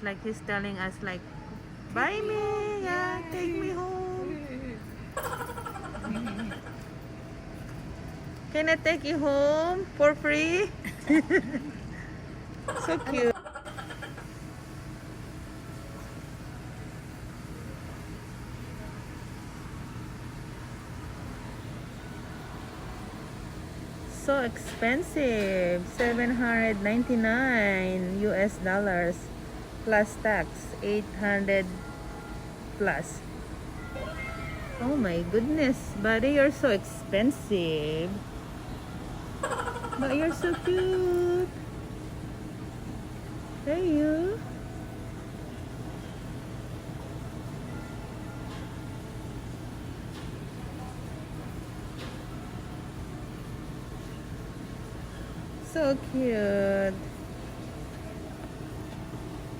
like he's telling us like, buy me, yeah, take me home. Can I take you home for free? So cute. So expensive. 799 US dollars plus tax. 800 plus. Oh my goodness, buddy, you're so expensive. But you're so cute. Hey, you. So cute.